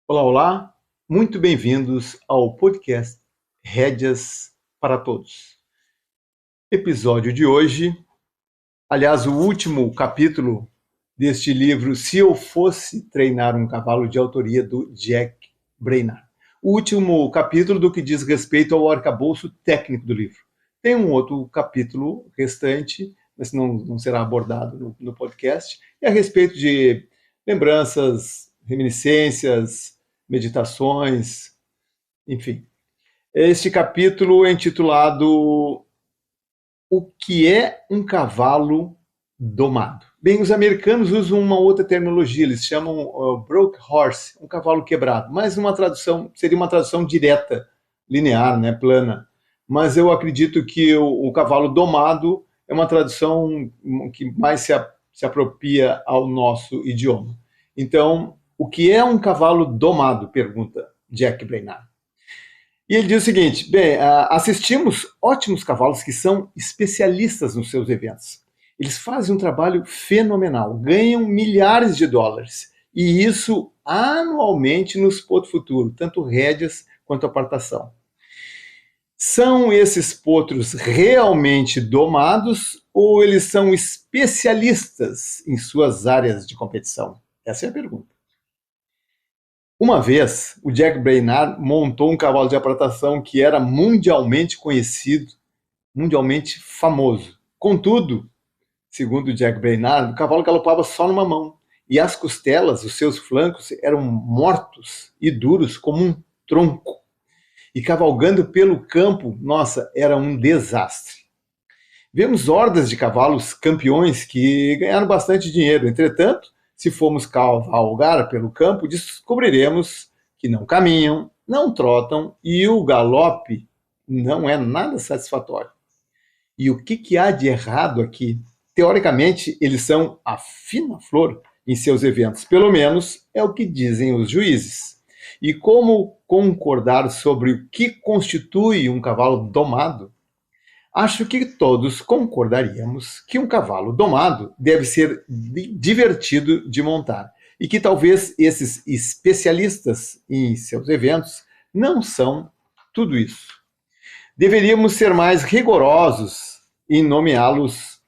Olá, olá, muito bem-vindos ao podcast Rédeas para Todos. Episódio de hoje, aliás, o último capítulo deste livro, Se Eu Fosse Treinar um Cavalo, de autoria do Jack Brainard. O último capítulo do que diz respeito ao arcabouço técnico do livro. Tem um outro capítulo restante, mas não será abordado no podcast, é a respeito de lembranças, reminiscências, meditações, enfim. Este capítulo é intitulado O que é um cavalo domado? Bem, os americanos usam uma outra terminologia, eles chamam broke horse, um cavalo quebrado, mas uma tradução seria uma tradução direta, linear, né, plana. Mas eu acredito que o cavalo domado é uma tradução que mais se apropria ao nosso idioma. Então, o que é um cavalo domado? Pergunta Jack Brainard. E ele diz o seguinte: bem, assistimos ótimos cavalos que são especialistas nos seus eventos. Eles fazem um trabalho fenomenal, ganham milhares de dólares. E isso anualmente no Potro Futuro, tanto rédeas quanto apartação. São esses potros realmente domados ou eles são especialistas em suas áreas de competição? Essa é a pergunta. Uma vez, o Jack Brainard montou um cavalo de apartação que era mundialmente conhecido, mundialmente famoso. Contudo, segundo o Jack Brainard, o cavalo galopava só numa mão e as costelas, os seus flancos, eram mortos e duros como um tronco. E cavalgando pelo campo, nossa, era um desastre. Vemos hordas de cavalos campeões que ganharam bastante dinheiro. Entretanto, se formos cavalgar pelo campo, descobriremos que não caminham, não trotam e o galope não é nada satisfatório. E o que há de errado aqui? Teoricamente, eles são a fina flor em seus eventos, pelo menos é o que dizem os juízes. E como concordar sobre o que constitui um cavalo domado? Acho que todos concordaríamos que um cavalo domado deve ser divertido de montar e que talvez esses especialistas em seus eventos não são tudo isso. Deveríamos ser mais rigorosos em nomeá-los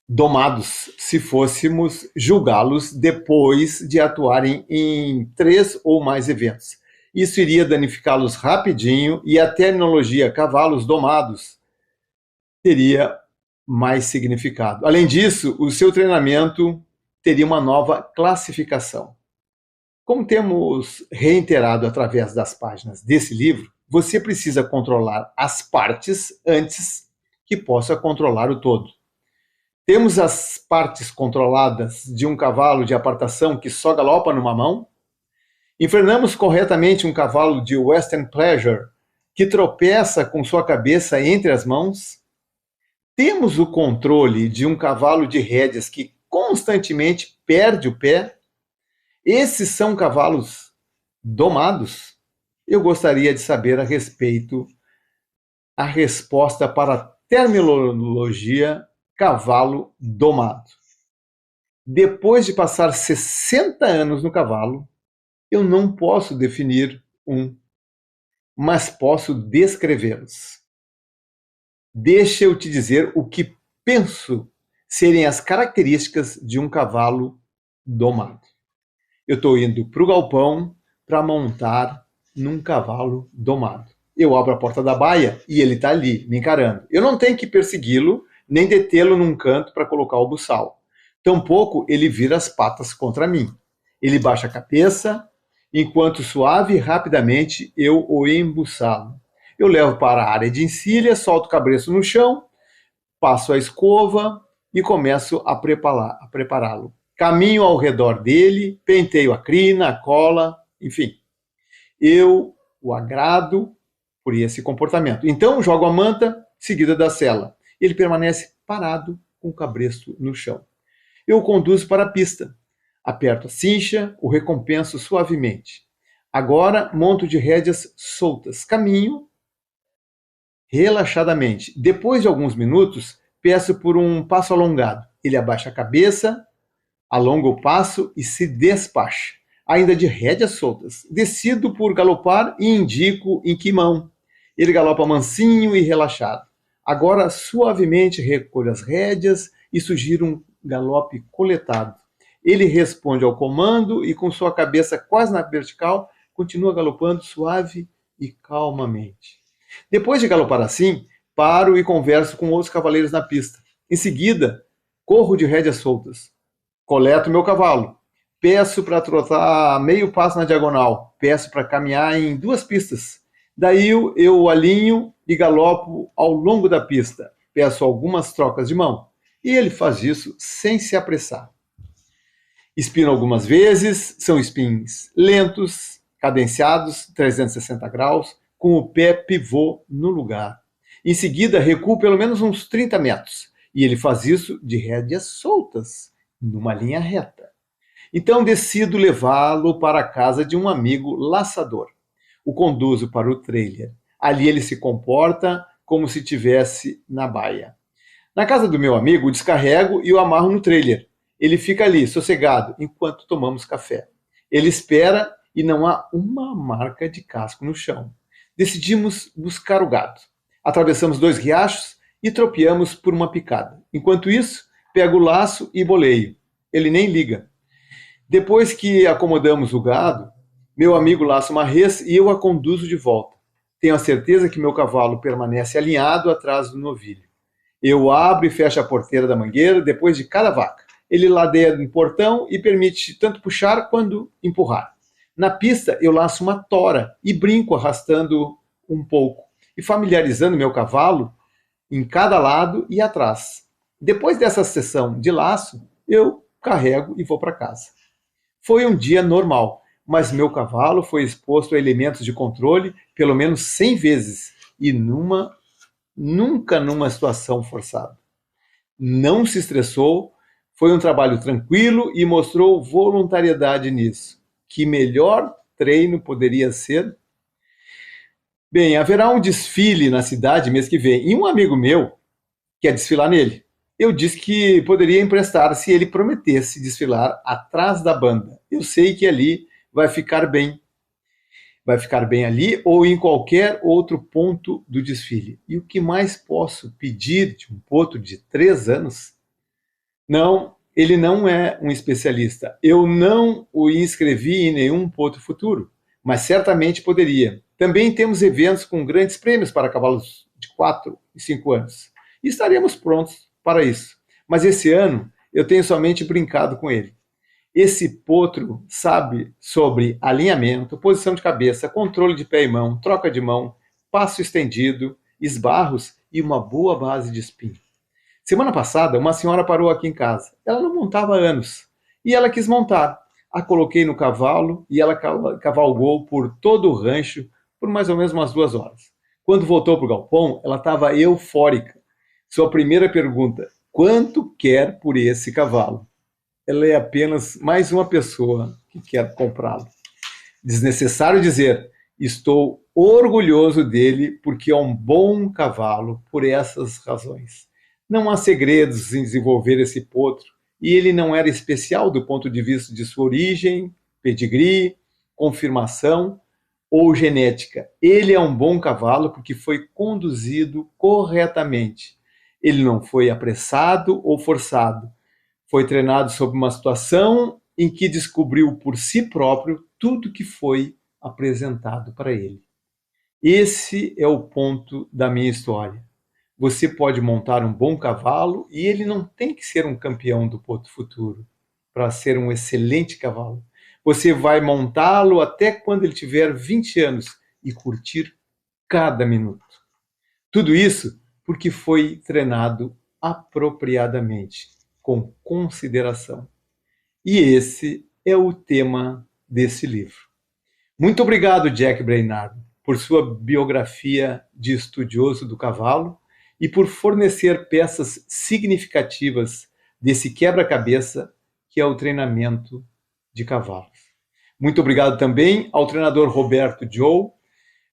domados se fôssemos julgá-los depois de atuarem em 3 ou mais eventos. Isso iria danificá-los rapidinho e a terminologia cavalos domados teria mais significado. Além disso, o seu treinamento teria uma nova classificação. Como temos reiterado através das páginas desse livro, você precisa controlar as partes antes que possa controlar o todo. Temos as partes controladas de um cavalo de apartação que só galopa numa mão? Enfrenamos corretamente um cavalo de Western Pleasure que tropeça com sua cabeça entre as mãos? Temos o controle de um cavalo de rédeas que constantemente perde o pé? Esses são cavalos domados? Eu gostaria de saber a respeito a resposta para a terminologia cavalo domado. Depois de passar 60 anos no cavalo, eu não posso definir um, mas posso descrevê-los. Deixa eu te dizer o que penso serem as características de um cavalo domado. Eu estou indo para o galpão para montar num cavalo domado. Eu abro a porta da baia e ele está ali, me encarando. Eu não tenho que persegui-lo, nem detê-lo num canto para colocar o buçal. Tampouco ele vira as patas contra mim. Ele baixa a cabeça, enquanto suave e rapidamente eu o embuçalo. Eu levo para a área de encilha, solto o cabresto no chão, passo a escova e começo a prepará-lo. Caminho ao redor dele, penteio a crina, a cola, enfim. Eu o agrado por esse comportamento. Então jogo a manta, seguida da sela. Ele permanece parado com o cabresto no chão. Eu o conduzo para a pista. Aperto a cincha, o recompenso suavemente. Agora monto de rédeas soltas. Caminho relaxadamente. Depois de alguns minutos, peço por um passo alongado. Ele abaixa a cabeça, alonga o passo e se despacha. ainda de rédeas soltas. Decido por galopar e indico em que mão. Ele galopa mansinho e relaxado. Agora suavemente recolho as rédeas e sugiro um galope coletado. Ele responde ao comando e, com sua cabeça quase na vertical, continua galopando suave e calmamente. Depois de galopar assim, paro e converso com outros cavaleiros na pista. Em seguida, corro de rédeas soltas. Coleto meu cavalo. Peço para trotar meio passo na diagonal. Peço para caminhar em 2 pistas. Daí eu o alinho e galopo ao longo da pista. Peço algumas trocas de mão. E ele faz isso sem se apressar. Espino algumas vezes, são spins lentos, cadenciados, 360 graus, com o pé pivô no lugar. Em seguida, recuo pelo menos uns 30 metros. E ele faz isso de rédeas soltas, numa linha reta. Então decido levá-lo para a casa de um amigo laçador. O conduzo para o trailer. Ali ele se comporta como se estivesse na baia. Na casa do meu amigo, o descarrego e o amarro no trailer. Ele fica ali, sossegado, enquanto tomamos café. Ele espera e não há uma marca de casco no chão. Decidimos buscar o gado. Atravessamos 2 riachos e tropeamos por uma picada. Enquanto isso, pego o laço e boleio. Ele nem liga. Depois que acomodamos o gado, meu amigo laça uma res e eu a conduzo de volta. Tenho a certeza que meu cavalo permanece alinhado atrás do novilho. Eu abro e fecho a porteira da mangueira depois de cada vaca. Ele ladeia no portão e permite tanto puxar quanto empurrar. Na pista, eu laço uma tora e brinco arrastando um pouco e familiarizando meu cavalo em cada lado e atrás. Depois dessa sessão de laço, eu carrego e vou para casa. Foi um dia normal, mas meu cavalo foi exposto a elementos de controle pelo menos 100 vezes e nunca numa situação forçada. Não se estressou, foi um trabalho tranquilo e mostrou voluntariedade nisso. Que melhor treino poderia ser? Bem, haverá um desfile na cidade mês que vem e um amigo meu quer desfilar nele. Eu disse que poderia emprestar se ele prometesse desfilar atrás da banda. Eu sei que ali vai ficar bem. Vai ficar bem ali ou em qualquer outro ponto do desfile. E o que mais posso pedir de um potro de 3 anos? Não, ele não é um especialista. Eu não o inscrevi em nenhum potro futuro, mas certamente poderia. Também temos eventos com grandes prêmios para cavalos de 4 e 5 anos. E estaremos prontos para isso. Mas esse ano eu tenho somente brincado com ele. Esse potro sabe sobre alinhamento, posição de cabeça, controle de pé e mão, troca de mão, passo estendido, esbarros e uma boa base de spin. Semana passada, uma senhora parou aqui em casa. Ela não montava há anos. E ela quis montar. A coloquei no cavalo e ela cavalgou por todo o rancho por mais ou menos umas 2 horas. Quando voltou para o galpão, ela estava eufórica. Sua primeira pergunta: quanto quer por esse cavalo? Ela é apenas mais uma pessoa que quer comprá-lo. Desnecessário dizer, estou orgulhoso dele porque é um bom cavalo por essas razões. Não há segredos em desenvolver esse potro e ele não era especial do ponto de vista de sua origem, pedigree, confirmação ou genética. Ele é um bom cavalo porque foi conduzido corretamente. Ele não foi apressado ou forçado. Foi treinado sob uma situação em que descobriu por si próprio tudo que foi apresentado para ele. Esse é o ponto da minha história. Você pode montar um bom cavalo e ele não tem que ser um campeão do potro futuro para ser um excelente cavalo. Você vai montá-lo até quando ele tiver 20 anos e curtir cada minuto. Tudo isso porque foi treinado apropriadamente, com consideração. E esse é o tema desse livro. Muito obrigado, Jack Brainard, por sua biografia de estudioso do cavalo e por fornecer peças significativas desse quebra-cabeça que é o treinamento de cavalos. Muito obrigado também ao treinador Roberto Joe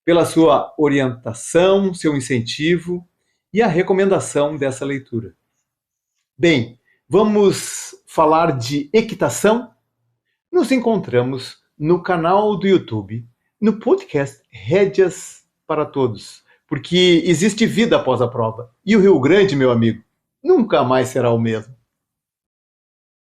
pela sua orientação, seu incentivo e a recomendação dessa leitura. Bem, vamos falar de equitação? Nos encontramos no canal do YouTube, no podcast Rédeas para Todos, porque existe vida após a prova. E o Rio Grande, meu amigo, nunca mais será o mesmo.